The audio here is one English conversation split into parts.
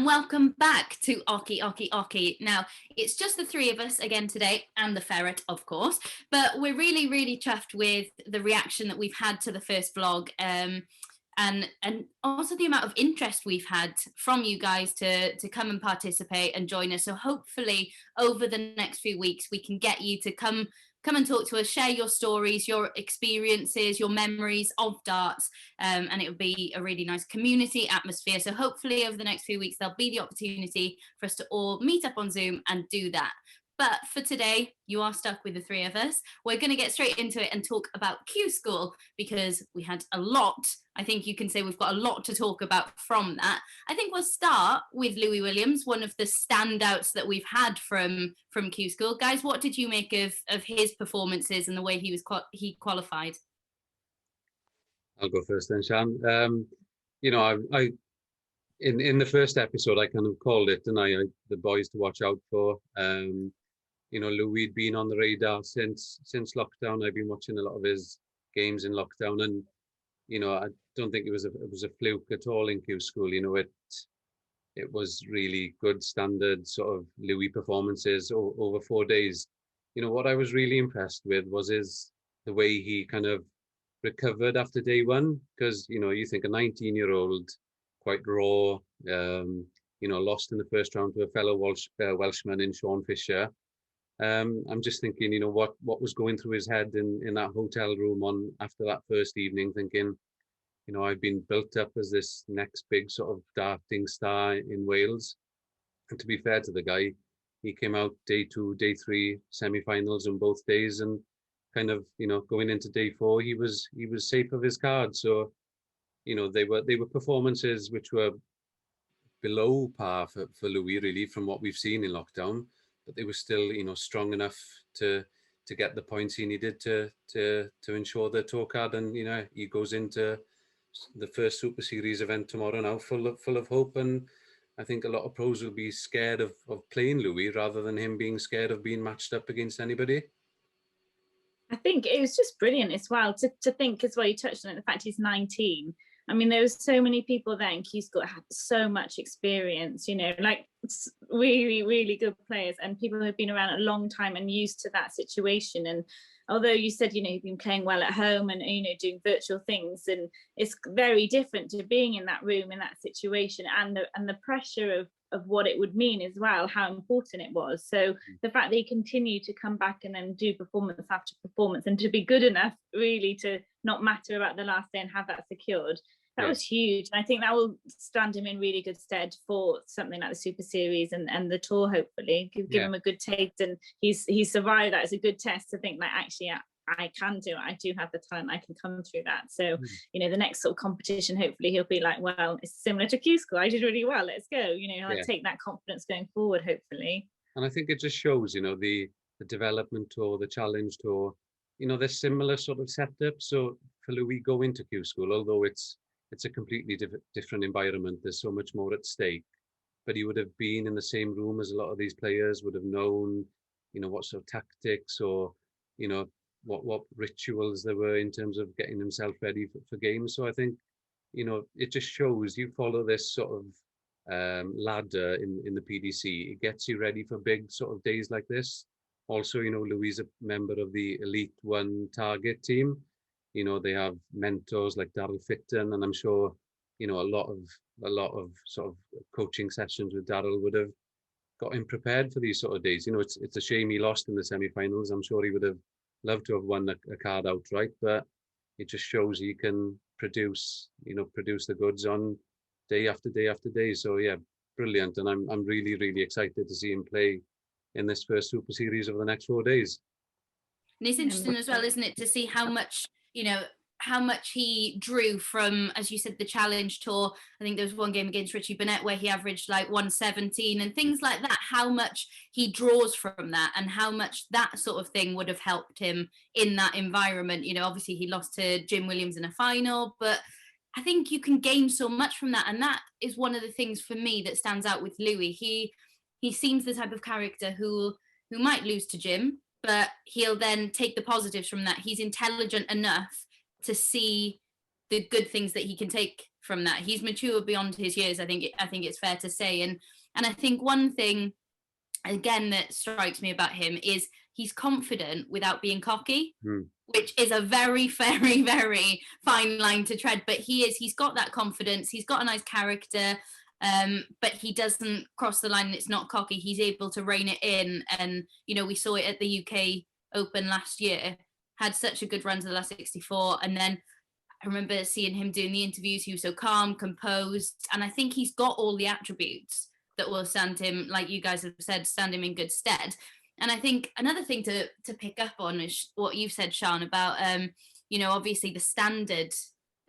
and welcome back to Oche Oche Oche. Now, it's just the three of us again today, and the ferret, of course, but we're really, really chuffed with the reaction that we've had to the first vlog, and also the amount of interest we've had from you guys to come and participate and join us. So hopefully over the next few weeks we can get you to come and talk to us, share your stories, your experiences, your memories of darts, and it will be a really nice community atmosphere. So hopefully over the next few weeks there'll be the opportunity for us to all meet up on Zoom and do that. But for today, you are stuck with the three of us. We're going to get straight into it and talk about Q School, because we had a lot. I think you can say we've got a lot to talk about from that. I think we'll start with Louis Williams, one of the standouts that we've had from Q School. Guys, what did you make of his performances and the way he qualified? I'll go first then, Sian. I in the first episode, I kind of called it, and the boys to watch out for. Louis had been on the radar since lockdown. I've been watching a lot of his games in lockdown, and I don't think it was a fluke at all in Q School. It was really good standard sort of Louis performances over 4 days. What I was really impressed with was the way he kind of recovered after day one, because you think a 19-year-old, quite raw, lost in the first round to a fellow Welshman in Sean Fisher. I'm just thinking, what was going through his head in that hotel room after that first evening, thinking, I've been built up as this next big sort of darting star in Wales. And to be fair to the guy, he came out day 2, day 3, semi-finals on both days, and kind of, going into day 4, he was safe of his card. So, they were performances which were below par for Louis, really, from what we've seen in lockdown, but they were still, strong enough to get the points he needed to ensure the tour card. And he goes into the first Super Series event tomorrow now full of hope, and I think a lot of pros will be scared of playing Louis rather than him being scared of being matched up against anybody. I think it was just brilliant as well to think as well. You touched on it, the fact he's 19. I mean, there was so many people there in Q School that had so much experience, like really, really good players, and people who have been around a long time and used to that situation. And although you said, you've been playing well at home and, doing virtual things, and it's very different to being in that room, in that situation, and the pressure of what it would mean as well, how important it was. So the fact that he continued to come back and then do performance after performance, and to be good enough really to not matter about the last day and have that secured, that was huge. And I think that will stand him in really good stead for something like the Super Series and the tour, hopefully. Give him a good taste, and he's survived that. It's a good test to think, like, actually, I can do it. I do have the talent. I can come through that. So, the next sort of competition, hopefully he'll be like, well, it's similar to Q School. I did really well. Let's go. I'll take that confidence going forward, hopefully. And I think it just shows, the development tour, the challenge tour, they're similar sort of setup. So for Louis going to Q School, although it's a completely different environment, there's so much more at stake, but he would have been in the same room as a lot of these players, would have known, what sort of tactics or, what rituals there were in terms of getting himself ready for games. So I think, it just shows you follow this sort of ladder in the PDC. It gets you ready for big sort of days like this. Also, Louis is a member of the Elite One target team. They have mentors like Daryl Fitton, and I'm sure, a lot of sort of coaching sessions with Daryl would have got him prepared for these sort of days. It's a shame he lost in the semi-finals. I'm sure he would have loved to have won a card outright, but it just shows he can produce the goods on day after day after day. So yeah, brilliant. And I'm really, really excited to see him play in this first Super Series over the next 4 days. And it's interesting as well, isn't it, to see how much he drew from, as you said, the Challenge Tour. I think there was one game against Richie Burnett where he averaged like 117 and things like that, how much he draws from that and how much that sort of thing would have helped him in that environment. Obviously he lost to Jim Williams in a final, but I think you can gain so much from that. And that is one of the things for me that stands out with Louis. He seems the type of character who might lose to Jim, but he'll then take the positives from that. He's intelligent enough to see the good things that he can take from that. He's mature beyond his years. I think it's fair to say. And I think one thing again that strikes me about him is he's confident without being cocky, which is a very, very, very fine line to tread. But he's got that confidence. He's got a nice character, but he doesn't cross the line and it's not cocky. He's able to rein it in. And, you know, we saw it at the UK Open last year, had such a good run to the last 64. And then I remember seeing him doing the interviews. He was so calm, composed. And I think he's got all the attributes that will stand him, like you guys have said, stand him in good stead. And I think another thing to pick up on is what you've said, Sian, about, you know, obviously the standard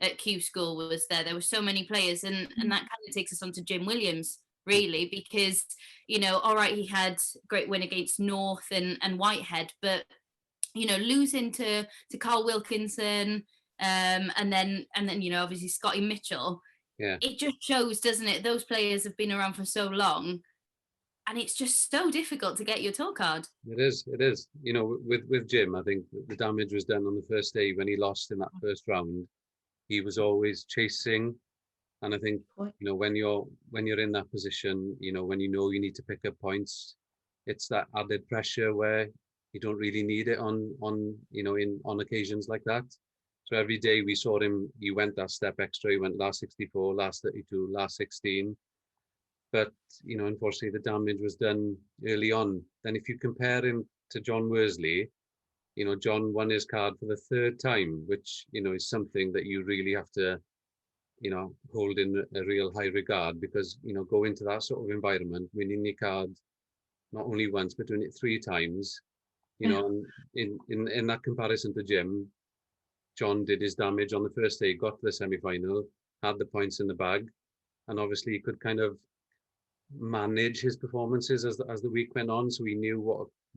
at Q School was there. There were so many players, and that kind of takes us on to Jim Williams, really, because, you know, all right, he had a great win against North and Whitehead, but, you know, losing to Carl Wilkinson, and then, you know, obviously Scotty Mitchell, it just shows, doesn't it? Those players have been around for so long, and it's just so difficult to get your tour card. It is. You know, with Jim, I think the damage was done on the first day when he lost in that first round. He was always chasing, and I think, you know, when you're in that position, you know you need to pick up points, it's that added pressure where you don't really need it on on occasions like that. So every day we saw him, he went that step extra. He went last 64, last 32, last 16. But, you know, unfortunately, the damage was done early on. Then if you compare him to John Worsley, you know, John won his card for the third time, which, you know, is something that you really have to, you know, hold in a real high regard, because, you know, go into that sort of environment, winning your card not only once, but doing it 3 times, you know, and in that comparison to Jim, John did his damage on the first day, got to the semi-final, had the points in the bag, and obviously he could kind of manage his performances as the week went on. So he knew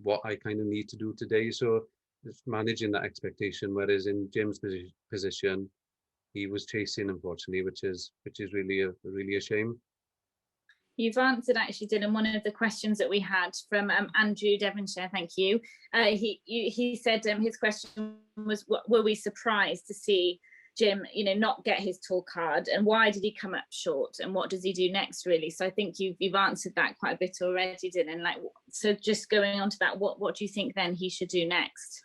what I kind of need to do today. So it's managing that expectation. Whereas in Jim's position, he was chasing, unfortunately, which is really a shame. You've answered, actually, Dylan, one of the questions that we had from Andrew Devonshire. Thank you. He said his question was, were we surprised to see Jim, you know, not get his tour card, and why did he come up short, and what does he do next, really? So I think you've answered that quite a bit already, Dylan. Like, so just going on to that, what do you think then he should do next?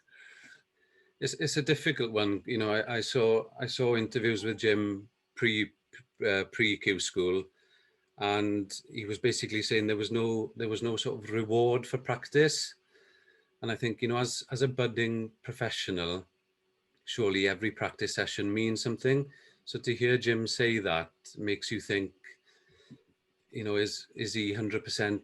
It's a difficult one. You know, I saw interviews with Jim pre Q School, and he was basically saying there was no sort of reward for practice. And I think, you know, as a budding professional, surely every practice session means something. So to hear Jim say that makes you think, you know, is he 100%?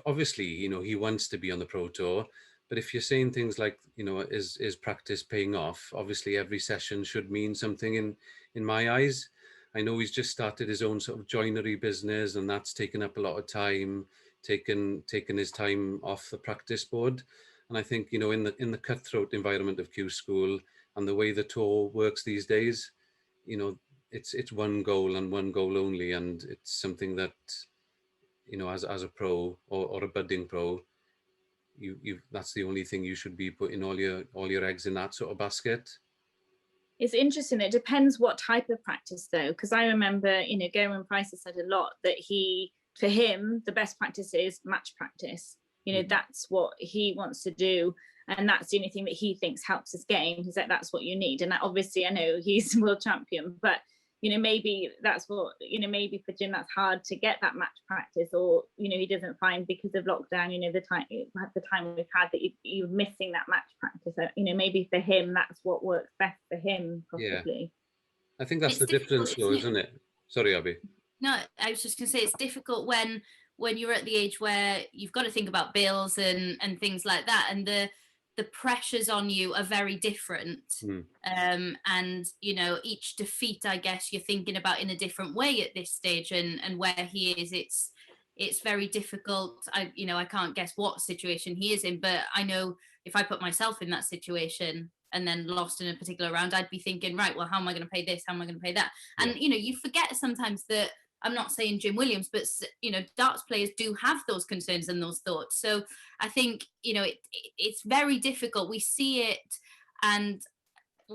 Obviously, you know, he wants to be on the Pro Tour, but if you're saying things like, you know, is practice paying off? Obviously, every session should mean something in my eyes. I know he's just started his own sort of joinery business, and that's taken up a lot of time, taken his time off the practice board. And I think, you know, in the cutthroat environment of Q School and the way the tour works these days, you know, it's one goal and one goal only, and it's something that, you know, as a pro or a budding pro, you that's the only thing you should be putting all your eggs in that sort of basket. It's interesting. It depends what type of practice, though, because I remember, you know, Gerwyn Price has said a lot that for him, the best practice is match practice. You know, that's what he wants to do, and that's the only thing that he thinks helps his game. He's like, that's what you need. And obviously, I know he's world champion, but, you know, maybe that's what, you know, maybe for Jim that's hard to get that match practice, or, you know, he doesn't find, because of lockdown, you know, the time we've had, that you're missing that match practice. So, you know, maybe for him that's what works best for him, possibly. Yeah. I think that's the difference, though, isn't it? Sorry, Abi. No, I was just going to say, it's difficult when you're at the age where you've got to think about bills and things like that, and the pressures on you are very different. And, you know, each defeat, I guess, you're thinking about in a different way at this stage, and where he is, it's very difficult. I can't guess what situation he is in, but I know if I put myself in that situation and then lost in a particular round, I'd be thinking, right, well, how am I going to pay this? How am I going to pay that? And, you know, you forget sometimes that, I'm not saying Jim Williams, but, you know, darts players do have those concerns and those thoughts. So I think, you know, it's very difficult. We see it, and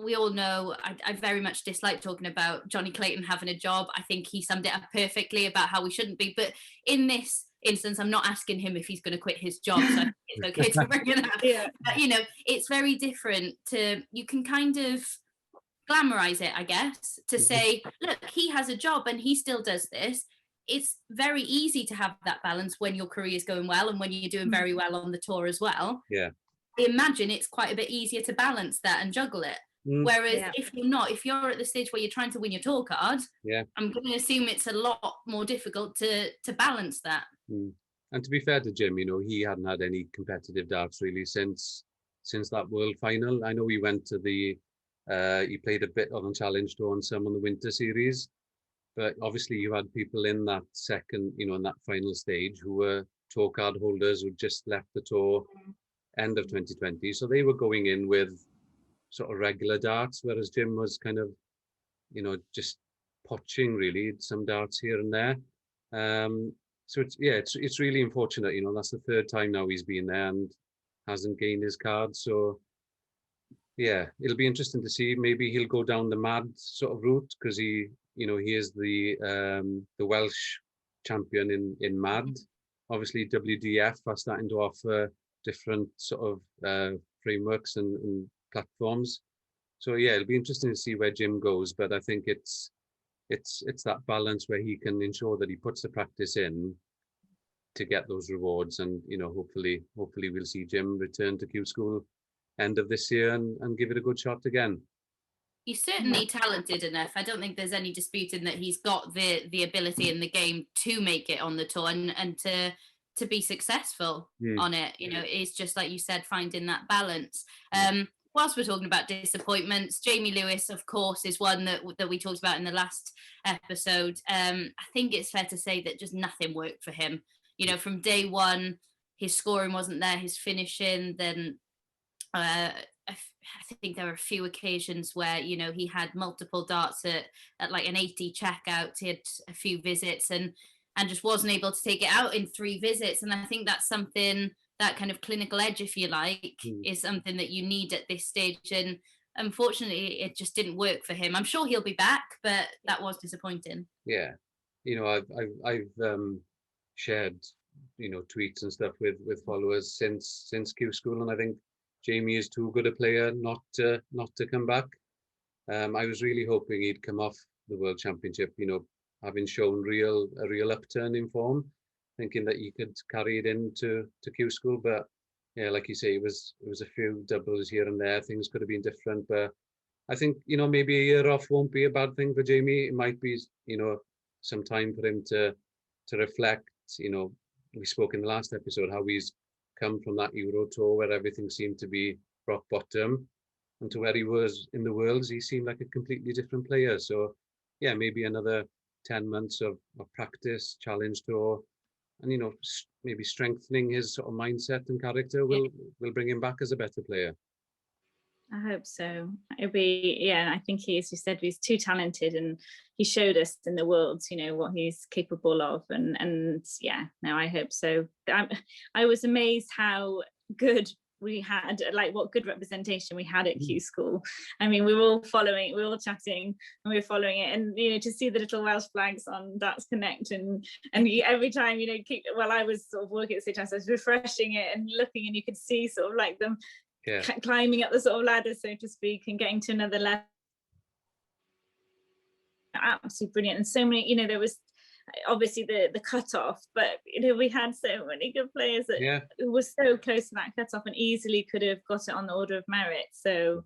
we all know I very much dislike talking about Johnny Clayton having a job. I think he summed it up perfectly about how we shouldn't be. But in this instance, I'm not asking him if he's going to quit his job, so I think it's okay to bring it up. Yeah. But, you know, it's very different to, you can kind of glamorize it, I guess, to say, look, he has a job and he still does this. It's very easy to have that balance when your career is going well and when you're doing very well on the tour as well. Yeah. I imagine it's quite a bit easier to balance that and juggle it. Whereas if you're not, if you're at the stage where you're trying to win your tour card, I'm going to assume it's a lot more difficult to balance that. And to be fair to Jim, you know, he hadn't had any competitive darts really since that World Final. I know he went to the he played a bit on Challenge Tour and some on the Winter Series, but obviously you had people in that second, you know, in that final stage who were tour card holders who just left the tour end of 2020, so they were going in with sort of regular darts, whereas Jim was kind of, you know, just potching really some darts here and there. So it's really unfortunate, you know, that's the third time now he's been there and hasn't gained his card. So yeah, it'll be interesting to see. Maybe he'll go down the MAD sort of route, because he, you know, he is the Welsh champion in MAD. Obviously WDF are starting to offer different sort of frameworks and platforms. So yeah, it'll be interesting to see where Jim goes, but I think it's that balance where he can ensure that he puts the practice in to get those rewards, and you know, hopefully we'll see Jim return to Q School end of this year and give it a good shot again. He's certainly talented enough. I don't think there's any disputing that he's got the ability in the game to make it on the tour and to be successful on it. You know, it's just like you said, finding that balance. Whilst we're talking about disappointments, Jamie Lewis, of course, is one that we talked about in the last episode. I think it's fair to say that just nothing worked for him. You know, from day one, his scoring wasn't there, his finishing. Then I think there were a few occasions where, you know, he had multiple darts at like an 80 checkout. He had a few visits and just wasn't able to take it out in 3 visits. And I think that's something, that kind of clinical edge, if you like, is something that you need at this stage. And unfortunately, it just didn't work for him. I'm sure he'll be back, but that was disappointing. Yeah, you know, I've shared, you know, tweets and stuff with followers since Q School, and I think Jamie is too good a player not to come back. I was really hoping he'd come off the World Championship, you know, having shown a real upturn in form, thinking that he could carry it into Q School. But yeah, like you say, it was a few doubles here and there. Things could have been different, but I think, you know, maybe a year off won't be a bad thing for Jamie. It might be, you know, some time for him to reflect. You know, we spoke in the last episode how he's come from that Euro tour where everything seemed to be rock bottom, and to where he was in the Worlds, he seemed like a completely different player. So yeah, maybe another 10 months of practice, challenge tour, and, you know, maybe strengthening his sort of mindset and character will bring him back as a better player. I hope so. It'll be, yeah, I think he, as you said, he's too talented, and he showed us in the Worlds, you know, what he's capable of, and yeah, no, I hope so. I was amazed how good we had, like what good representation we had at Q School. I mean, we were all chatting and we were following it, and you know, to see the little Welsh flags on Darts Connect, and every time, you know, I was sort of working at the same time, so I was refreshing it and looking, and you could see sort of like them climbing up the sort of ladder, so to speak, and getting to another level. Absolutely brilliant. And so many, you know, there was obviously the cut-off, but you know, we had so many good players that were so close to that cut-off and easily could have got it on the order of merit. So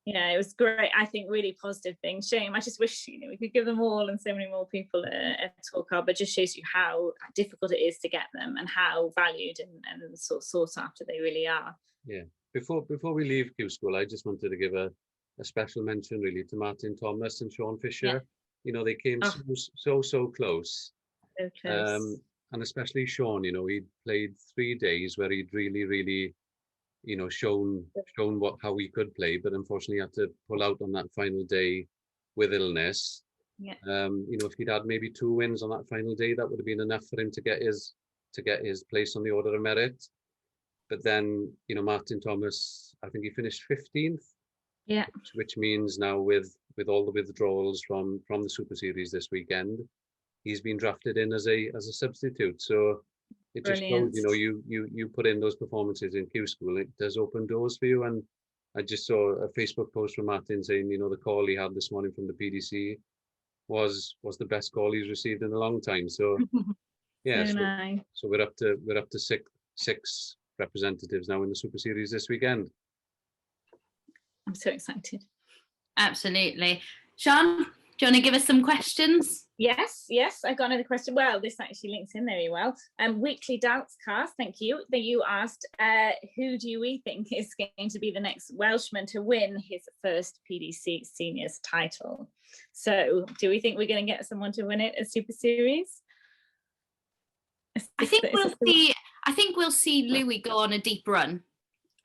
you know, it was great. I think really positive things. Shame, I just wish, you know, we could give them all and so many more people a tour card, but just shows you how difficult it is to get them and how valued and sort of sought after they really are. Yeah. Before we leave Q School, I just wanted to give a special mention really to Martin Thomas and Sean Fisher. Yeah. You know, they came so close. So close. And especially Sean, you know, he played 3 days where he'd really, you know, shown how he could play, but unfortunately had to pull out on that final day with illness. Yeah. You know, if he'd had maybe 2 wins on that final day, that would have been enough for him to get his place on the order of merit. But then, you know, Martin Thomas, I think he finished 15th Yeah. Which means now with all the withdrawals from the Super Series this weekend, he's been drafted in as a substitute. So it just shows, Brilliant. you know, you put in those performances in Q School, it does open doors for you. And I just saw a Facebook post from Martin saying, you know, the call he had this morning from the PDC was the best call he's received in a long time. So yeah, So nice. so we're up to six representatives now in the Super Series this weekend. I'm so excited. Absolutely. Sian, do you want to give us some questions? Yes, I got another question. Well, this actually links in very well. Weekly Doubts cast, thank you. That you asked, who do we think is going to be the next Welshman to win his first PDC Seniors title? So, do we think we're going to get someone to win it at Super Series? I think we'll see Louis go on a deep run.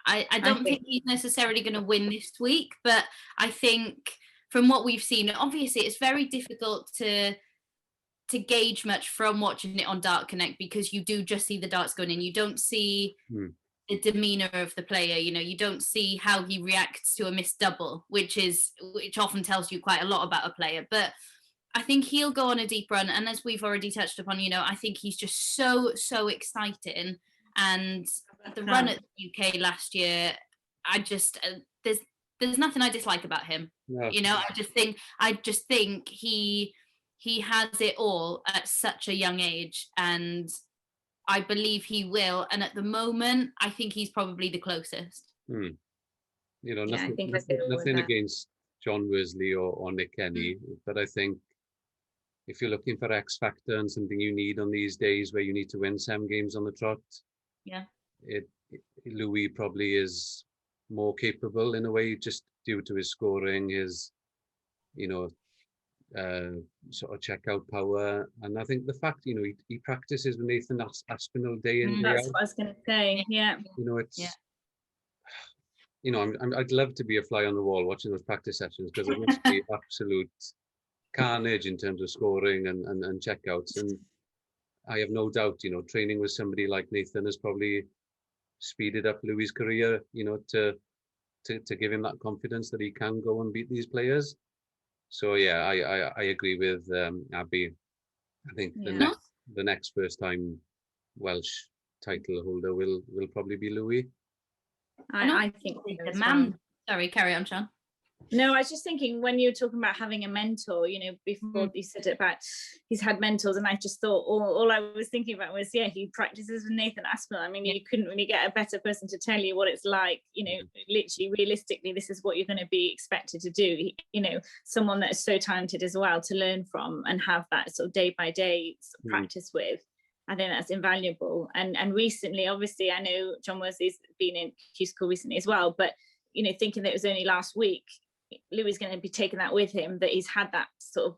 I don't think he's necessarily going to win this week, but I think from what we've seen, obviously it's very difficult to gauge much from watching it on Dart Connect, because you do just see the darts going in. You don't see the demeanor of the player. You know, you don't see how he reacts to a missed double, which often tells you quite a lot about a player. But I think he'll go on a deep run, and as we've already touched upon, you know, I think he's just so exciting. And the run at the UK last year, I just there's nothing I dislike about him. No. You know, I just think he has it all at such a young age, and I believe he will. And at the moment, I think he's probably the closest. You know, nothing against John Worsley or Nick Kenny, but I think if you're looking for X factor and something you need on these days where you need to win 7 games on the trot, Louis probably is more capable in a way, just due to his scoring, his, you know, sort of checkout power. And I think the fact, you know, he practices with Nathan Aspinall day in, day out. That's what I was going to say. Yeah. You know, it's, you know, I'd love to be a fly on the wall watching those practice sessions, because it must be absolute carnage in terms of scoring and checkouts. And I have no doubt, you know, training with somebody like Nathan has probably speeded up Louis' career, you know, to give him that confidence that he can go and beat these players. So yeah, I agree with Abi. I think the next first time Welsh title holder will probably be Louis. I think the man. Sorry, carry on, Sian. No, I was just thinking, when you were talking about having a mentor, you know, before you said it about he's had mentors, and I just thought all I was thinking about was, he practices with Nathan Aspinall. I mean, you couldn't really get a better person to tell you what it's like, you know, literally, realistically, this is what you're going to be expected to do. You know, someone that is so talented as well to learn from and have that sort of day by day practice with. I think that's invaluable. And recently, obviously, I know John Worsley's been in Q School recently as well, but, you know, thinking that it was only last week, Louis is going to be taking that with him, that he's had that sort of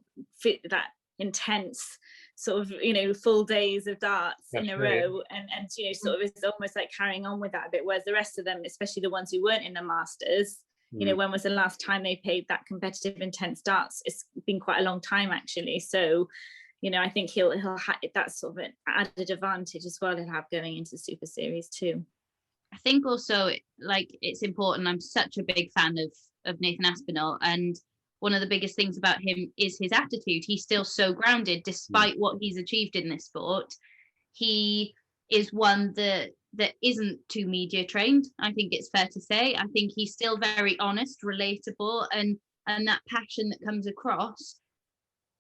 that intense sort of, you know, full days of darts in a row, and you know, sort of is almost like carrying on with that a bit, whereas the rest of them, especially the ones who weren't in the Masters, you know, when was the last time they played that competitive intense darts? It's been quite a long time, actually. So, you know, I think he'll have that sort of an added advantage as well he'll have going into the Super Series too. I think also, like, it's important. I'm such a big fan of Nathan Aspinall, and one of the biggest things about him is his attitude. He's still so grounded despite what he's achieved in this sport. He is one that isn't too media trained, I think it's fair to say. I think he's still very honest, relatable, and that passion that comes across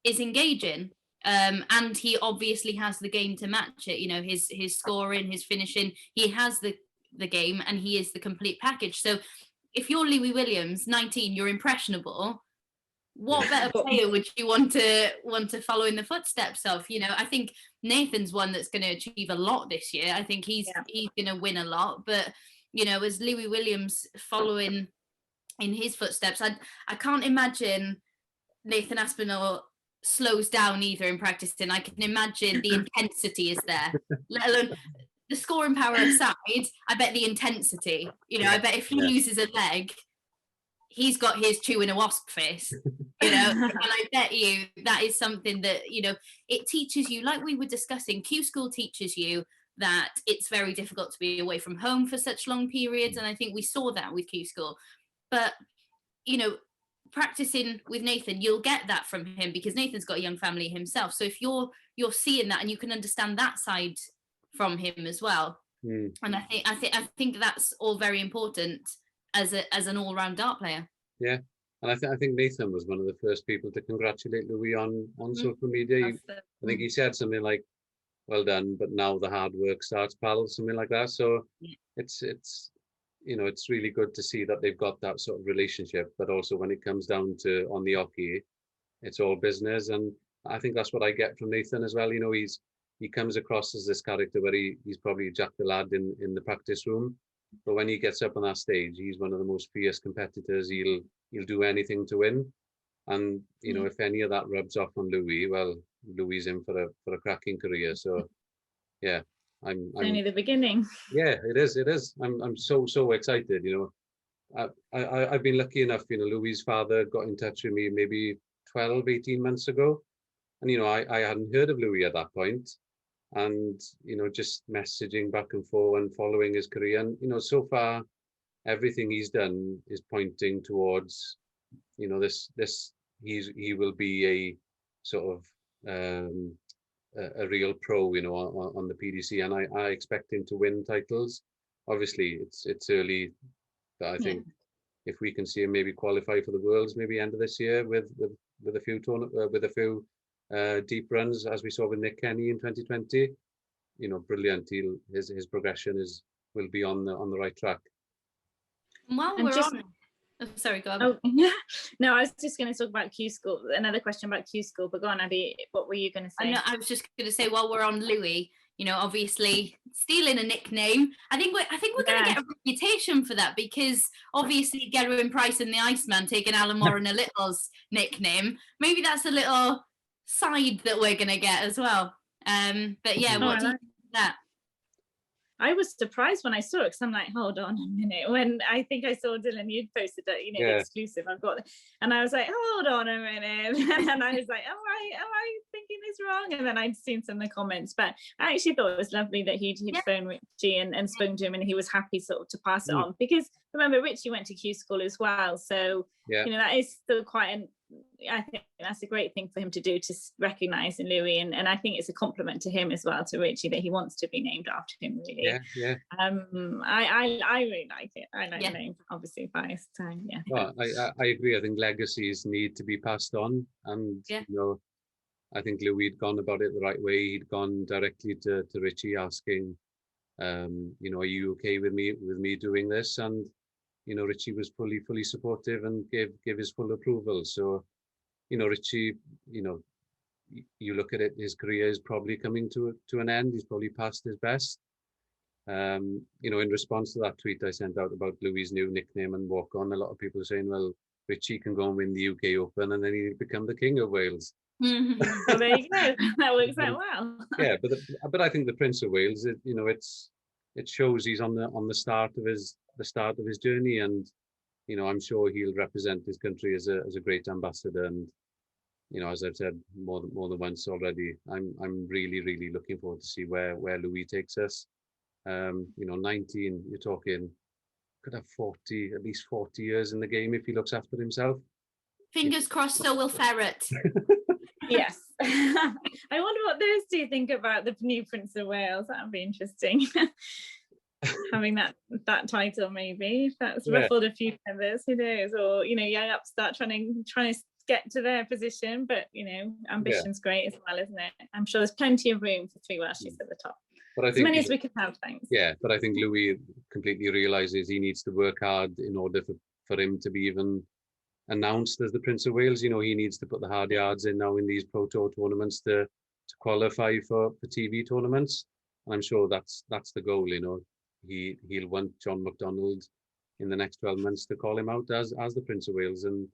is engaging. And he obviously has the game to match it. You know, his scoring, his finishing, he has the game, and he is the complete package. So if you're Louis Williams, 19, you're impressionable, what better player would you want to follow in the footsteps of? You know, I think Nathan's one that's going to achieve a lot this year. I think he's going to win a lot, but, you know, as Louis Williams following in his footsteps, I can't imagine Nathan Aspinall slows down either in practicing. I can imagine the intensity is there, let alone the scoring power aside. I bet the intensity, you know, I bet if he loses a leg, he's got his chewing a wasp face, you know. And I bet you that is something that, you know, it teaches you, like we were discussing, Q School teaches you that it's very difficult to be away from home for such long periods, and I think we saw that with Q School. But practicing with Nathan, you'll get that from him, because Nathan's got a young family himself. So if you're seeing that, and you can understand that side from him as well. And I think that's all very important as an all-round dart player. Yeah, and I think Nathan was one of the first people to congratulate Louis on social media. I think he said something like, "Well done, but now the hard work starts, pal," something like that. So it's it's really good to see that they've got that sort of relationship. But also when it comes down to on the hockey, it's all business, and I think that's what I get from Nathan as well. He comes across as this character where he's probably Jack the lad in the practice room, but when he gets up on that stage, he's one of the most fierce competitors. He'll do anything to win, and if any of that rubs off on Louis, well, Louis is in for a cracking career. So yeah, I'm only the beginning. Yeah, it is. I'm so excited. I've been lucky enough. Louis's father got in touch with me maybe 12, 18 months ago, and I hadn't heard of Louis at that point. And just messaging back and forth and following his career, and so far everything he's done is pointing towards this he will be a sort of a real pro on the PDC, and I expect him to win titles. Obviously it's early, but I think if we can see him maybe qualify for the Worlds maybe end of this year with a few deep runs, as we saw with Nick Kenny in 2020, brilliant. His progression will be on the right track. And while we're on, sorry, go on. Oh, no, I was just going to talk about Q School. Another question about Q School, but go on, Abby. What were you going to say? I was just going to say, while we're on Louis, obviously stealing a nickname. I think we're going to get a reputation for that, because obviously Gerwyn Price and the Iceman taking Alan Moran a little's nickname. Maybe that's a little side that we're going to get as well. But yeah, what do you think of that? I was surprised when I saw it, because I'm like, hold on a minute. When I think I saw Dylan, you'd posted that, the exclusive I've got, and I was like, hold on a minute, and I was like, am I thinking this wrong? And then I'd seen some of the comments, but I actually thought it was lovely that he'd phoned Richie and spoken to him, and he was happy sort of to pass it on, because remember, Richie went to Q School as well, so that is still quite I think that's a great thing for him to do, to recognise in Louis, and I think it's a compliment to him as well, to Richie, that he wants to be named after him, really. I really like it. I like the name, obviously biased. Well, I agree. I think legacies need to be passed on, and I think Louis had gone about it the right way. He'd gone directly to Richie asking, are you okay with me doing this? And Richie was fully supportive and gave his full approval. So, Richie, you look at it, his career is probably coming to an end. He's probably past his best. In response to that tweet I sent out about Louis' new nickname and walk on, a lot of people are saying, well, Richie can go and win the UK Open and then he'll become the King of Wales. Well, there you go. That works out well. Yeah, but I think the Prince of Wales, it shows he's on the start of his journey, and I'm sure he'll represent his country as a great ambassador. And as I've said more than once already, I'm really looking forward to see where Louis takes us. 19, you're talking, could have at least 40 years in the game if he looks after himself. Fingers crossed, so will Ferret. Yes. I wonder what those two think about the new Prince of Wales. That would be interesting. Having that title, maybe, if that's ruffled a few feathers, who knows? Or young upstart trying to get to their position, but ambition's great as well, isn't it? I'm sure there's plenty of room for three Welshies at the top. But I think as many as we could have, thanks. Yeah, but I think Louis completely realises he needs to work hard in order for him to be even announced as the Prince of Wales. He needs to put the hard yards in now in these Pro Tour tournaments to qualify for TV tournaments. And I'm sure that's the goal. He'll want John McDonald in the next 12 months to call him out as the Prince of Wales, and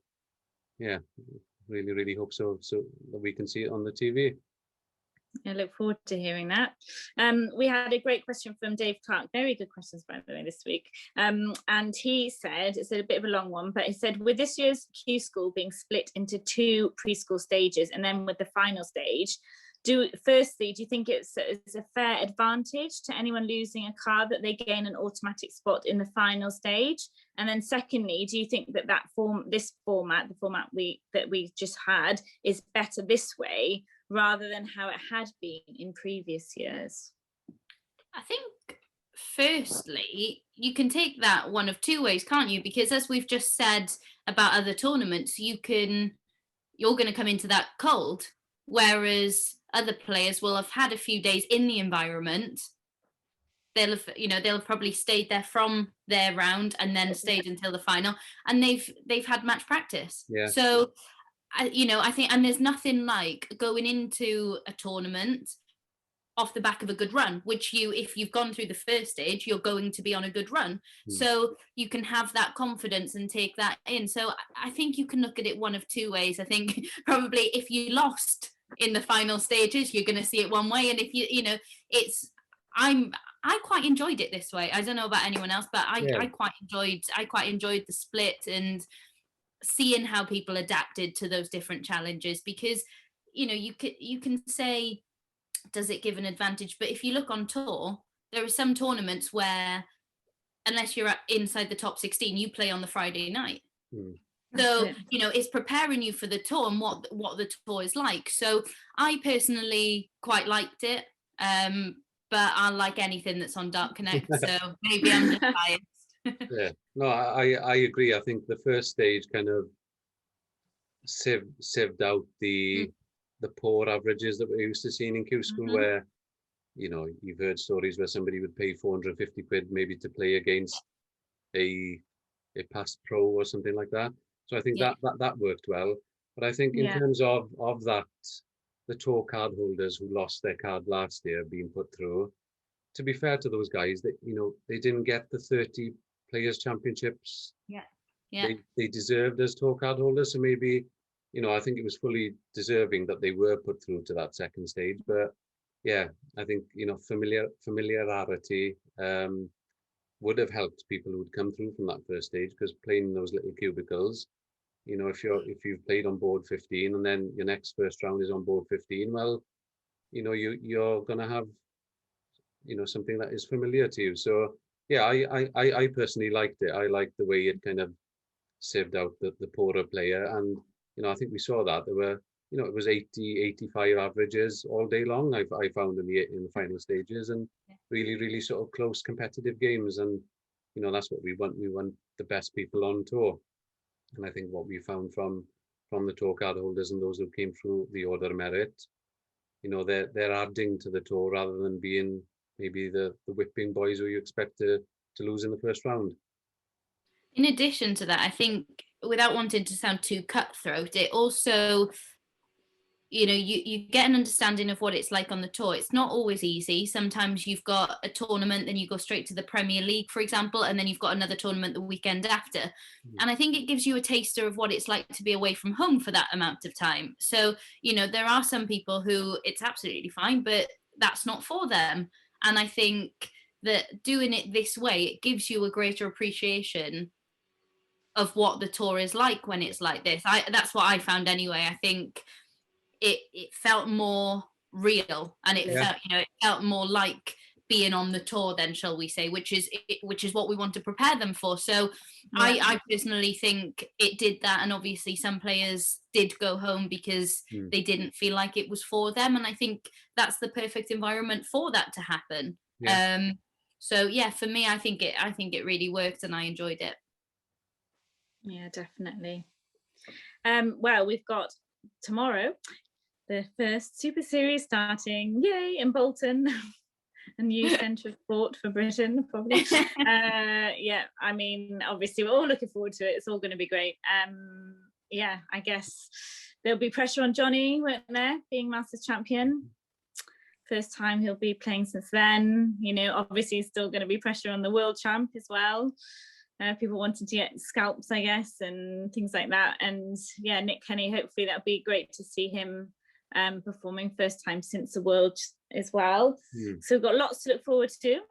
really hope so that we can see it on the TV. I look forward to hearing that. We had a great question from Dave Clark. Very good questions, by the way, this week. And he said, it's a bit of a long one, but he said, with this year's Q School being split into 2 preschool stages and then with the final stage, firstly, do you think it's a fair advantage to anyone losing a card that they gain an automatic spot in the final stage? And then secondly, do you think that the format that we just had is better this way rather than how it had been in previous years? I think firstly, you can take that one of two ways, can't you? Because as we've just said about other tournaments, you're going to come into that cold, whereas other players will have had a few days in the environment. They'll have probably stayed there from their round and then stayed until the final, and they've had match practice. Yeah. So, I think, and there's nothing like going into a tournament off the back of a good run, which if you've gone through the first stage, you're going to be on a good run. So you can have that confidence and take that in. So I think you can look at it one of two ways. I think probably if you lost in the final stages, you're going to see it one way. And if I quite enjoyed it this way. I don't know about anyone else, but I quite enjoyed the split and seeing how people adapted to those different challenges, because, you can say, does it give an advantage? But if you look on tour, there are some tournaments where, unless you're inside the top 16, you play on the Friday night. So, it's preparing you for the tour and what the tour is like. So I personally quite liked it, but I like anything that's on Dark Connect. So maybe I'm just biased. Yeah, no, I agree. I think the first stage kind of sieved out the poor averages that we're used to seeing in Q School, where, you've heard stories where somebody would pay 450 quid maybe to play against a past pro or something like that. So I think that worked well. But I think in terms of that, the tour card holders who lost their card last year being put through, to be fair to those guys, that they didn't get the 30 Players Championships. They deserved as tour card holders. So maybe, I think it was fully deserving that they were put through to that second stage. But yeah, I think, familiarity would have helped people who'd come through from that first stage, because playing in those little cubicles, if you've played on board 15 and then your next first round is on board 15, well, you're going to have, something that is familiar to you. So yeah, I personally liked it. I liked the way it kind of sieved out the poorer player. And, I think we saw that there were, it was 80, 85 averages all day long. I found in the final stages, and really, really sort of close competitive games. And, that's what we want. We want the best people on tour. And I think what we found from the tour card holders and those who came through the Order of Merit, they're adding to the tour rather than being maybe the whipping boys who you expect to lose in the first round. In addition to that, I think, without wanting to sound too cutthroat, it also, you get an understanding of what it's like on the tour. It's not always easy. Sometimes you've got a tournament, then you go straight to the Premier League, for example, and then you've got another tournament the weekend after. And I think it gives you a taster of what it's like to be away from home for that amount of time. So, there are some people who it's absolutely fine, but that's not for them. And I think that doing it this way, it gives you a greater appreciation of what the tour is like when it's like this. That's what I found anyway. I think it felt more real, and it felt more like being on the tour then, shall we say, which is what we want to prepare them for. So I personally think it did that, and obviously some players did go home because they didn't feel like it was for them, and I think that's the perfect environment for that to happen. So yeah, for me, I think it really worked, and I enjoyed it. Yeah, definitely. Well, we've got tomorrow the first Super Series starting, yay, in Bolton, a new centre of sport for Britain, probably. I mean, obviously we're all looking forward to it. It's all going to be great. I guess there'll be pressure on Johnny, won't there, being Masters champion. First time he'll be playing since then. Obviously still going to be pressure on the world champ as well. People wanting to get scalps, I guess, and things like that. And yeah, Nick Kenny, hopefully that'll be great to see him performing first time since the world as well. So we've got lots to look forward to.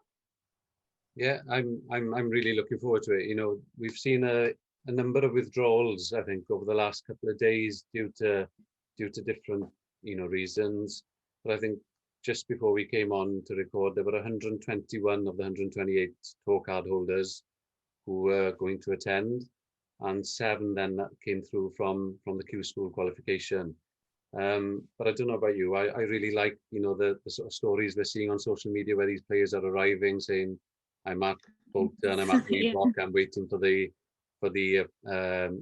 Yeah, I'm really looking forward to it. We've seen a number of withdrawals, I think, over the last couple of days due to different reasons. but I think just before we came on to record, there were 121 of the 128 tour card holders who were going to attend, and 7 then that came through from the Q School qualification. But I don't know about you. I really like, you know, the sort of stories we're seeing on social media where these players are arriving saying, I'm at Bolton, I'm at Reebok, I'm waiting for the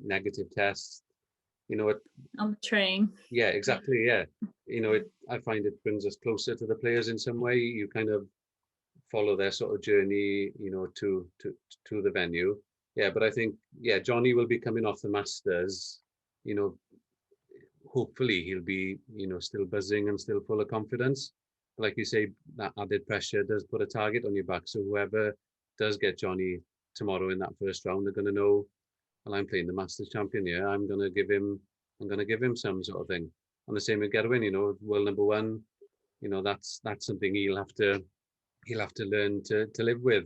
negative test. You know, on the train. Yeah, exactly. Yeah, you know, I find it brings us closer to the players in some way. You kind of follow their sort of journey, you know, to the venue. Yeah, but I think, yeah, Johnny will be coming off the Masters, you know, hopefully he'll be, you know, still buzzing and still full of confidence. Like you say, that added pressure does put a target on your back. So whoever does get Johnny tomorrow in that first round, they're going to know, well, I'm playing the Masters champion here. I'm going to give him some sort of thing. And the same with Gerwin, you know, world number 1, you know, that's something he'll have to learn to live with.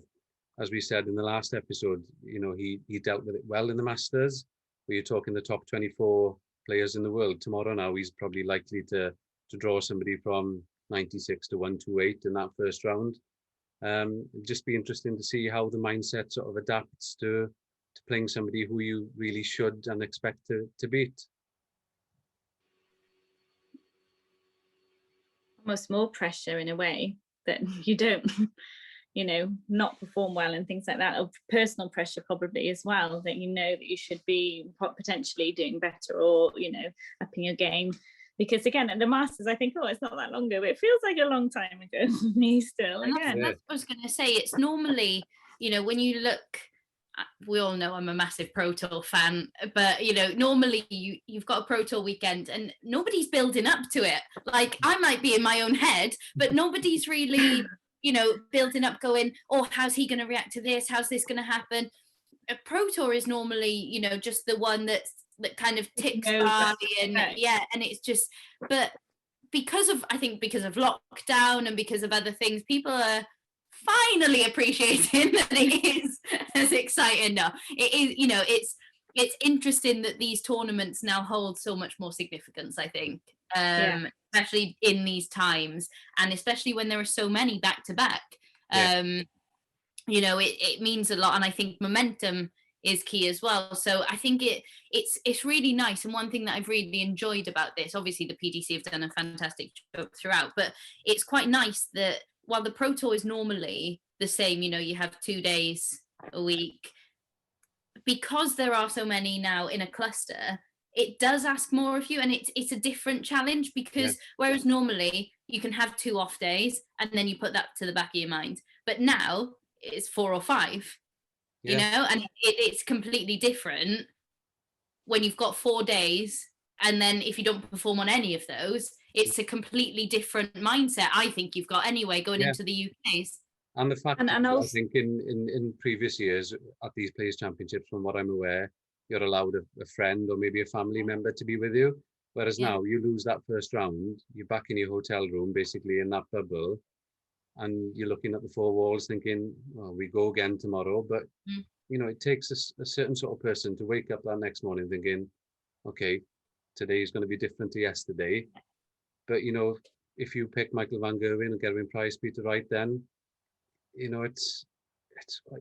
As we said in the last episode, you know, he dealt with it well in the Masters. Where you're talking the top 24 players in the world. Tomorrow now, he's probably likely to draw somebody from 96 to 128 in that first round. It'd just be interesting to see how the mindset sort of adapts to playing somebody who you really should and expect to beat. Almost more pressure in a way that you don't, you know, not perform well and things like that, or personal pressure probably as well, that you know that you should be potentially doing better or, you know, upping your game. Because again, at the Masters, I think, oh, it's not that long ago, but it feels like a long time ago for me still. And that's what I was going to say. It's normally, you know, when you look, we all know I'm a massive Pro Tour fan, but, you know, normally you've got a Pro Tour weekend and nobody's building up to it. Like, I might be in my own head, but nobody's really, you know, building up going, oh, how's he going to react to this? How's this going to happen? A Pro Tour is normally, you know, just the one that kind of ticks by and and it's just, but because of lockdown and because of other things, people are finally appreciating that it is as exciting now. It is, you know, it's interesting that these tournaments now hold so much more significance, I think, especially in these times, and especially when there are so many back to back. You know, it means a lot, and I think momentum is key as well. So I think it's really nice. And one thing that I've really enjoyed about this, obviously the PDC have done a fantastic job throughout, but it's quite nice that while the Pro Tour is normally the same, you know, you have 2 days a week, because there are so many now in a cluster, it does ask more of you, and it's a different challenge, because whereas normally you can have 2 off days and then you put that to the back of your mind, but now it's 4 or 5, you know, and it's completely different when you've got 4 days, and then if you don't perform on any of those, it's a completely different mindset, I think you've got anyway going into the UKs. And the fact that I think in previous years at these Players Championships, from what I'm aware, you're allowed a friend or maybe a family member to be with you. Whereas now you lose that first round, you're back in your hotel room, basically in that bubble, and you're looking at the 4 walls thinking, well, we go again tomorrow. But, you know, it takes a certain sort of person to wake up that next morning thinking, okay, today is going to be different to yesterday. But, you know, if you pick Michael van Gerwen and Gerwyn Price, Peter Wright, then, you know, it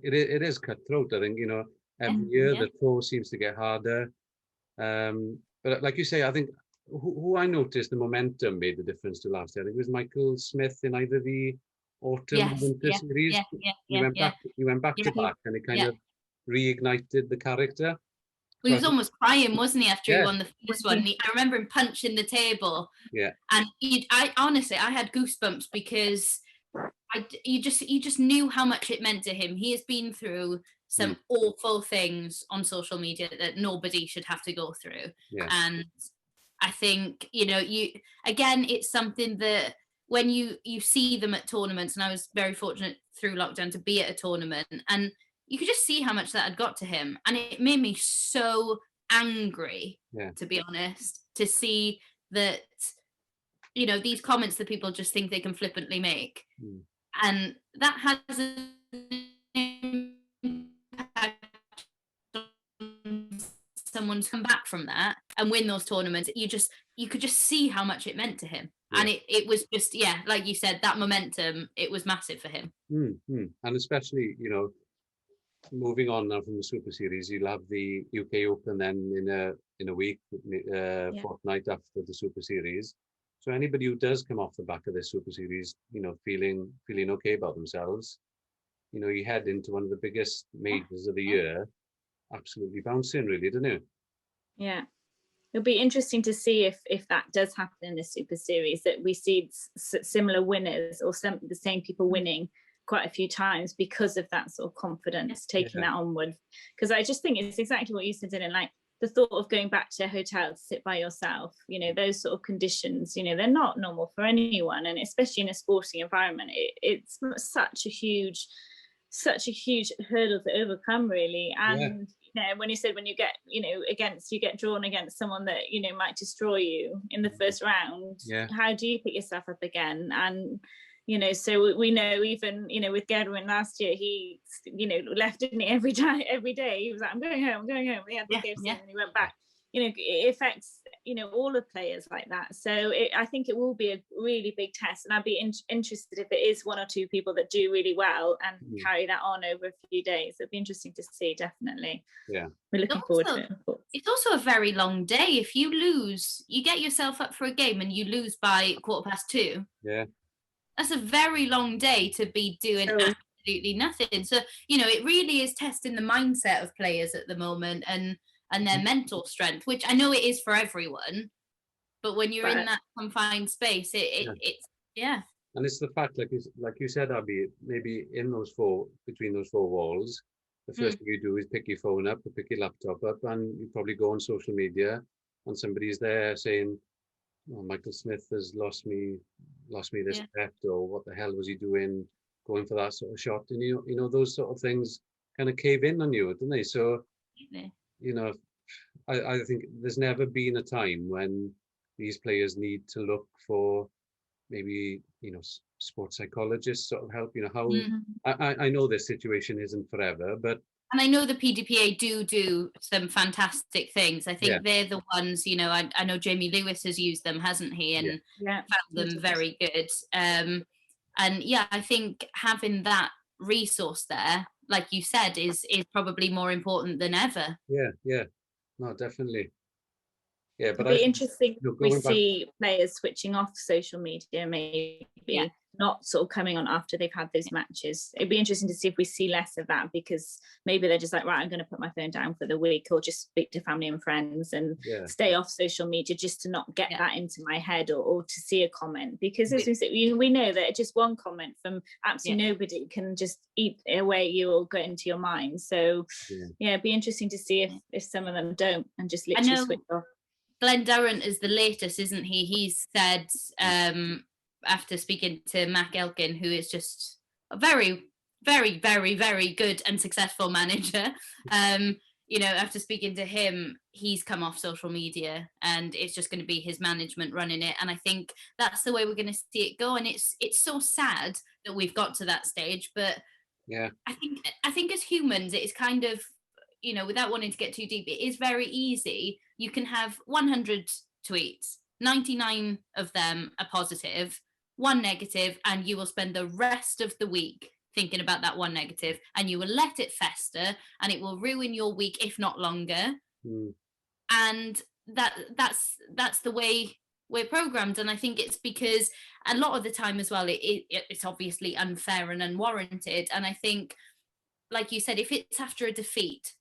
is cutthroat. I think, you know, every year the tour seems to get harder. But like you say, I think who I noticed the momentum made the difference to last year. I think it was Michael Smith in either the autumn or winter series. He went back to back, and it kind of reignited the character. Well, he was almost crying, wasn't he, after he won the first one? I remember him punching the table. Yeah. And I honestly had goosebumps, because you just knew how much it meant to him. He has been through some awful things on social media that nobody should have to go through. Yeah. And I think, you know, it's something that when you see them at tournaments, and I was very fortunate through lockdown to be at a tournament, and you could just see how much that had got to him. And it made me so angry, to be honest, to see that, you know, these comments that people just think they can flippantly make. And that has an impact on someone's come back from that and win those tournaments, you could just see how much it meant to him. Yeah. And it was just, like you said, that momentum, it was massive for him. And especially, moving on now from the Super Series, you'll have the UK Open then in a week, fortnight after the Super Series. So anybody who does come off the back of this Super Series, feeling okay about themselves, you head into one of the biggest majors of the year, absolutely bouncing, really, doesn't it? Yeah. It'll be interesting to see if that does happen in the Super Series, that we see similar winners or the same people winning quite a few times because of that sort of confidence, taking that onward. Because I just think it's exactly what you said, Dylan, like the thought of going back to a hotel to sit by yourself, those sort of conditions, they're not normal for anyone. And especially in a sporting environment, it's such a huge hurdle to overcome, really. And when you said when you get get drawn against someone that might destroy you in the first round, how do you pick yourself up again? And so we know, even with Gerwin last year, he left, didn't he, every day he was like, I'm going home. He had the games and he went back. It affects all the players like that. So I think it will be a really big test, and I'd be interested if it is one or two people that do really well and carry that on over a few days. It'd be interesting to see, definitely. Yeah, we're looking forward to it. It's also a very long day. If you lose, you get yourself up for a game and you lose by 2:15. Yeah, that's a very long day to be doing absolutely nothing. So it really is testing the mindset of players at the moment and their mental strength, which I know it is for everyone, but when you're in that confined space, it's And it's the fact, like you said, Abi, maybe between those four walls, the first thing you do is pick your phone up or pick your laptop up, and you probably go on social media, and somebody's there saying, "Oh, Michael Smith has lost me this bet," or "What the hell was he doing going for that sort of shot?" And those sort of things kind of cave in on you, don't they? So. I think there's never been a time when these players need to look for maybe sports psychologists sort of help. How I know this situation isn't forever, but and I know the PDPA do some fantastic things. I think they're the ones. I know Jamie Lewis has used them, hasn't he? And found them very good. And I think having that resource there, like you said, is probably more important than ever. Yeah, no, definitely. Yeah, but it'd be interesting if we see players switching off social media, maybe not sort of coming on after they've had those matches. It'd be interesting to see if we see less of that, because maybe they're just like, right, I'm going to put my phone down for the week, or just speak to family and friends and stay off social media, just to not get that into my head, or to see a comment. Because as we say, we know that just one comment from absolutely nobody can just eat away you or go into your mind. So it'd be interesting to see if some of them don't and just literally switch off. Glenn Durrant is the latest, isn't he? He's said, after speaking to Mac Elkin, who is just a very, very, very, very good and successful manager, after speaking to him, he's come off social media, and it's just going to be his management running it. And I think that's the way we're going to see it go. And it's so sad that we've got to that stage. But I think as humans, it is kind of, without wanting to get too deep, it is very easy. You can have 100 tweets, 99 of them are positive, one negative, and you will spend the rest of the week thinking about that one negative, and you will let it fester, and it will ruin your week, if not longer. And that's the way we're programmed. And I think it's because a lot of the time as well, it's obviously unfair and unwarranted. And I think, like you said, if it's after a defeat,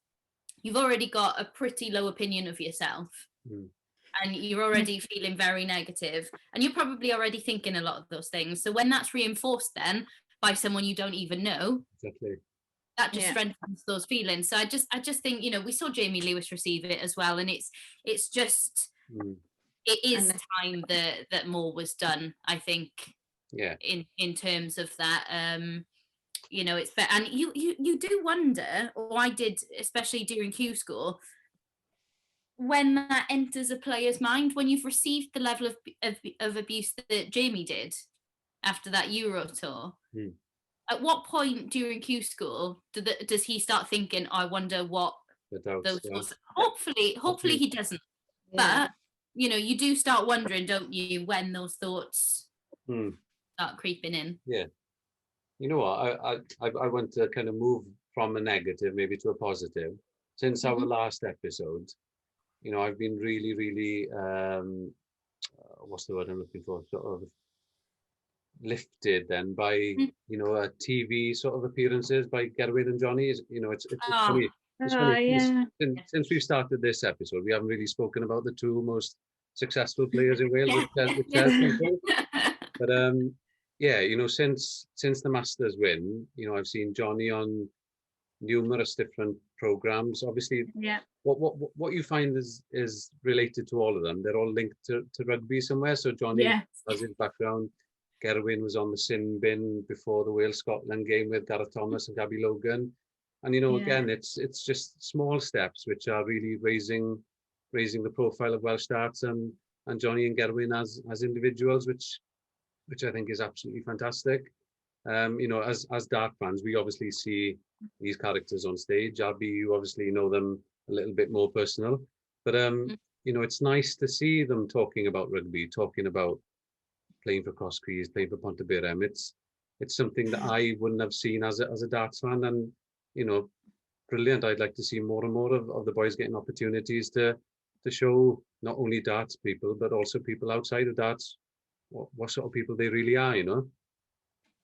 you've already got a pretty low opinion of yourself, and you're already feeling very negative, and you're probably already thinking a lot of those things. So when that's reinforced then by someone you don't even know, that just strengthens those feelings. So I just think, we saw Jamie Lewis receive it as well, and it's just it is time that more was done, I think, in terms of that. It's fair. And you do wonder, or I did, especially during Q School, when that enters a player's mind, when you've received the level of abuse that Jamie did after that Euro tour. At what point during Q School does he start thinking, I wonder what those was? Hopefully he doesn't. But you do start wondering, don't you, when those thoughts start creeping in. Yeah. You know what? I want to kind of move from a negative maybe to a positive. Since our last episode, I've been really, really, what's the word I'm looking for? Sort of lifted then by, TV sort of appearances by Gerwyn and Johnny. It's funny. It's funny. Since we've started this episode, we haven't really spoken about the two most successful players in Wales, which tells people. But since the Masters win, I've seen Johnny on numerous different programs. Obviously, what you find is related to all of them. They're all linked to rugby somewhere. So Johnny has his background. Gerwyn was on the sin bin before the Wales-Scotland game with Gareth Thomas and Gabby Logan. And again, it's just small steps which are really raising the profile of Welsh darts and Johnny and Gerwyn as individuals, which I think is absolutely fantastic. As dart fans, we obviously see these characters on stage. Abi, you obviously know them a little bit more personal, but it's nice to see them talking about rugby, talking about playing for Cross Keys, playing for Pontyberem. It's something that I wouldn't have seen as a darts fan, and brilliant. I'd like to see more and more of the boys getting opportunities to show not only darts people, but also people outside of darts what sort of people they really are,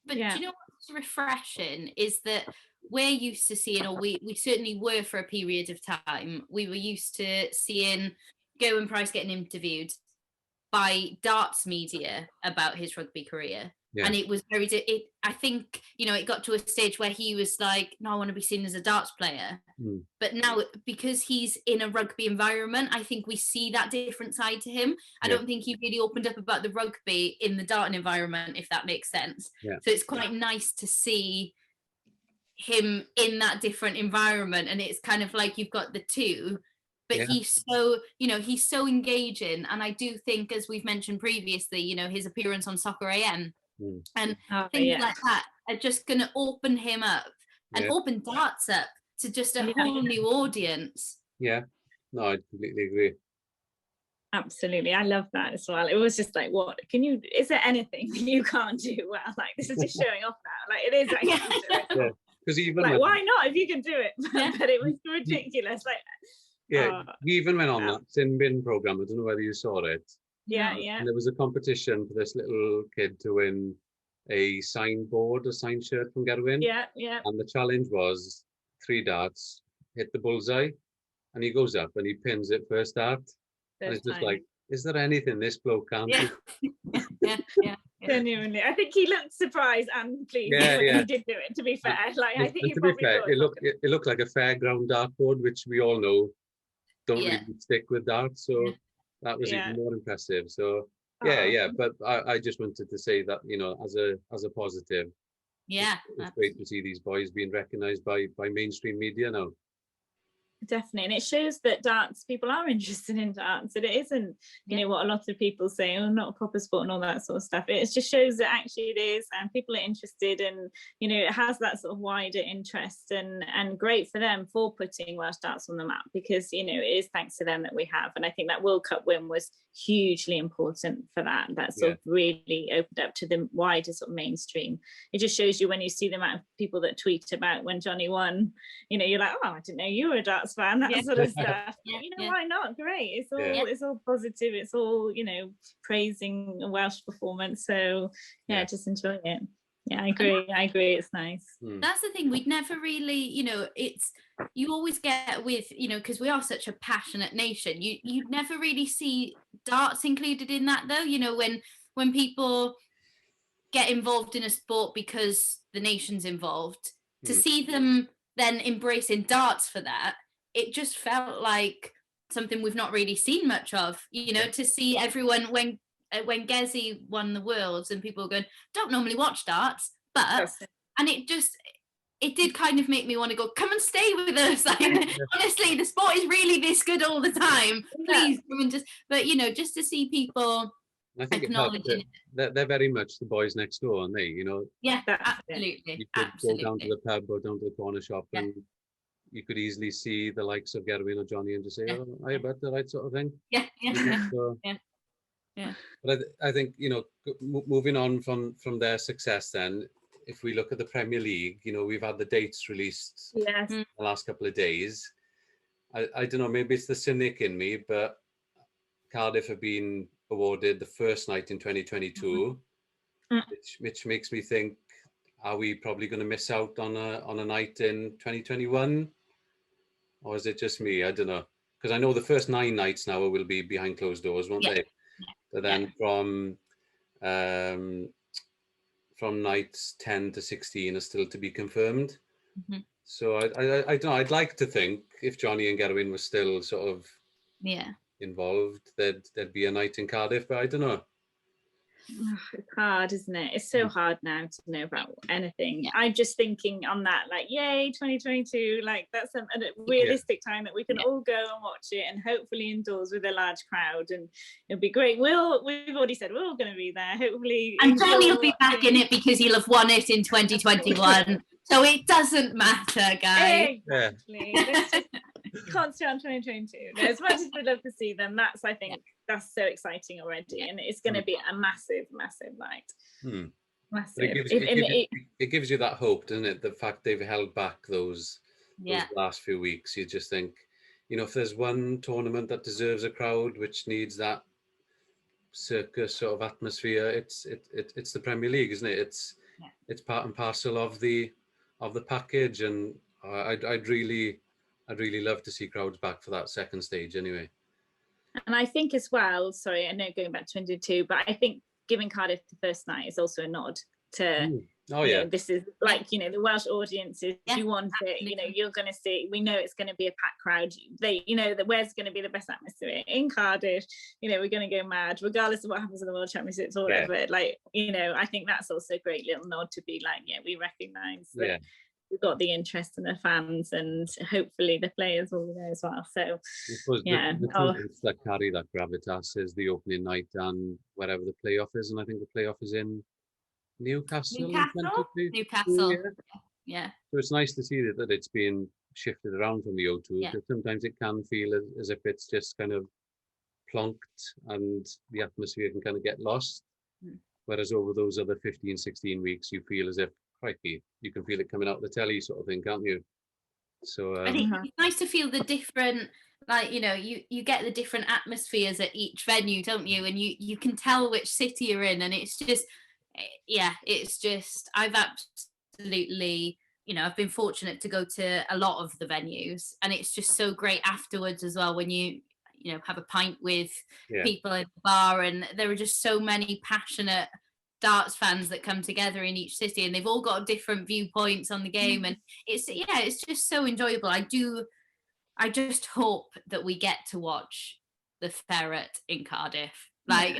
But do you know what's refreshing is that we're used to seeing, or we certainly were for a period of time, we were used to seeing Gerwyn Price getting interviewed by darts media about his rugby career. Yeah. And it was I think, it got to a stage where he was like, no, I want to be seen as a darts player. But now, because he's in a rugby environment, I think we see that different side to him. I don't think he really opened up about the rugby in the darting environment, if that makes sense. Yeah. So it's quite nice to see him in that different environment. And it's kind of like you've got the two, but he's so, he's so engaging. And I do think, as we've mentioned previously, his appearance on Soccer AM, and things like that are just going to open him up and open darts up to just a whole new audience. Yeah, no, I completely agree. Absolutely, I love that as well. It was just like, is there anything you can't do well? Like, this is just showing off now. Like, it is actually because even like, why not if you can do it? But it was ridiculous. Like, he even went on that sin bin program. I don't know whether you saw it. Yeah. And there was a competition for this little kid to win a signed shirt from Gerwyn. Yeah. And the challenge was 3 darts, hit the bullseye, and he goes up and he pins it first dart. And it's just like, is there anything this bloke can't do? Yeah. Genuinely, I think he looked surprised and pleased when he did do it. To be fair, I think he probably it looked like a fairground dartboard, which we all know don't really stick with darts. So. That was even more impressive. So but I just wanted to say that, as a positive, it's great to see these boys being recognised by mainstream media now. Definitely, and it shows that darts people are interested in darts, and it isn't what a lot of people say, not a proper sport and all that sort of stuff. It just shows that actually it is, and people are interested, and it has that sort of wider interest, and great for them for putting Welsh darts on the map, because it is thanks to them that we have. And I think that World Cup win was hugely important for that sort of really opened up to the wider sort of mainstream. It just shows you, when you see the amount of people that tweet about when Johnny won, you're like, oh, I didn't know you were a darts fan, that sort of stuff. Why not? Great. It's all positive. It's all praising a Welsh performance. So just enjoy it. I agree. It's nice. That's the thing. We'd never really, it's, you always get with, because we are such a passionate nation, you'd never really see darts included in that, though. When people get involved in a sport because the nation's involved, to see them then embracing darts for that, it just felt like something we've not really seen much of, to see everyone when Gezi won the Worlds and people going, don't normally watch darts, but, and it did kind of make me want to go, come and stay with us. Honestly, the sport is really this good all the time. Please come and just to see people I think acknowledging it. They're very much the boys next door, aren't they? Yeah, absolutely. You could go down to the pub or down to the corner shop and you could easily see the likes of Gerwin or Johnny and just say, oh, I bet the right sort of thing. Yeah, yeah, You know, yeah, so, yeah. but I think, you know, moving on from their success then, if we look at the Premier League, you know, we've had the dates released Yes. the last couple of days. I don't know, maybe it's the cynic in me, but Cardiff have been awarded the first night in 2022, which makes me think, are we probably going to miss out on a night in 2021? Or is it just me? I don't know. Because I know the first 9 nights now will be behind closed doors, won't they? But then from nights 10 to 16 are still to be confirmed. So I don't know. I'd like to think if Johnny and Gerwin were still sort of involved, there'd be a night in Cardiff, but I don't know. It's hard, isn't it? It's so hard now to know about anything. I'm just thinking on that, like, yay, 2022, like that's a realistic time that we can all go and watch it, and hopefully indoors with a large crowd, and it'll be great. We've already said we're all going to be there, hopefully. And Johnny will be back in it because he'll have won it in 2021. So it doesn't matter, guys. Exactly. Can't stay on 2022. As much as we'd love to see them, I think that's so exciting already, and it's going to be a massive night. Massive. It gives you that hope, doesn't it? The fact they've held back those last few weeks. You just think, you know, if there's one tournament that deserves a crowd, which needs that circus sort of atmosphere, it's the Premier League, isn't it? It's part and parcel of the package, and I'd really love to see crowds back for that second stage anyway. And I think as well, sorry, I know going back to 2022, but I think giving Cardiff the first night is also a nod to, you know, this is like, you know, the Welsh audiences, you want it, you know, you're going to see, we know it's going to be a packed crowd. They, you know, that where's going to be the best atmosphere in Cardiff, you know, we're going to go mad, regardless of what happens in the World Championships or whatever. Like, you know, I think that's also a great little nod to be like, we recognise that we've got the interest in the fans, and hopefully the players will be there as well. So the tournaments that carry that gravitas is the opening night and wherever the playoff is, and I think the playoff is in Newcastle. Yeah. So it's nice to see that it's being shifted around from the O2, because sometimes it can feel as if it's just kind of plonked and the atmosphere can kind of get lost. Whereas over those other 15, 16 weeks, you feel as if, crikey, you can feel it coming out the telly sort of thing, can't you? So I think it's nice to feel the different, like, you know, you get the different atmospheres at each venue, don't you? And you can tell which city you're in, and it's just, I've absolutely, you know, I've been fortunate to go to a lot of the venues, and it's just so great afterwards as well when you know, have a pint with people in the bar, and there are just so many passionate darts fans that come together in each city, and they've all got different viewpoints on the game, and it's just so enjoyable. I just hope that we get to watch the Ferret in Cardiff. Like,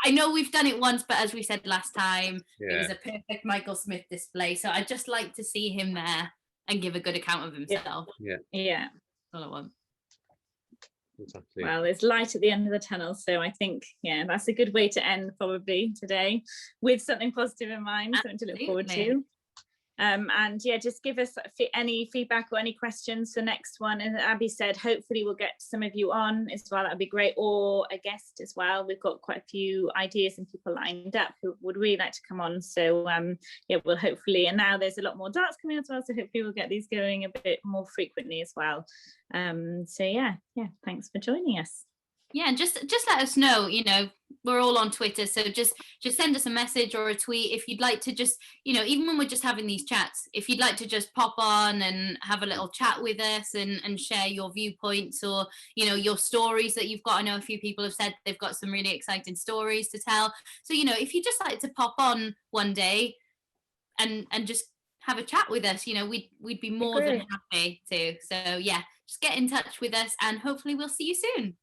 I know we've done it once, but as we said last time, it was a perfect Michael Smith display, so I'd just like to see him there and give a good account of himself. That's all I want. Exactly. Well, there's light at the end of the tunnel, so I think that's a good way to end probably today, with something positive in mind, something to look forward to. And just give us any feedback or any questions for next one. And Abby said, hopefully we'll get some of you on as well. That'd be great, or a guest as well. We've got quite a few ideas and people lined up who would really like to come on. So we'll hopefully, and now there's a lot more darts coming as well, so hopefully we'll get these going a bit more frequently as well. Thanks for joining us. Yeah, and just let us know, you know, we're all on Twitter, so just send us a message or a tweet if you'd like to, just, you know, even when we're just having these chats, if you'd like to just pop on and have a little chat with us and share your viewpoints, or, you know, your stories that you've got. I know a few people have said they've got some really exciting stories to tell. So, you know, if you just like to pop on one day and just have a chat with us, you know, we'd be more than happy to. So yeah, just get in touch with us, and hopefully we'll see you soon.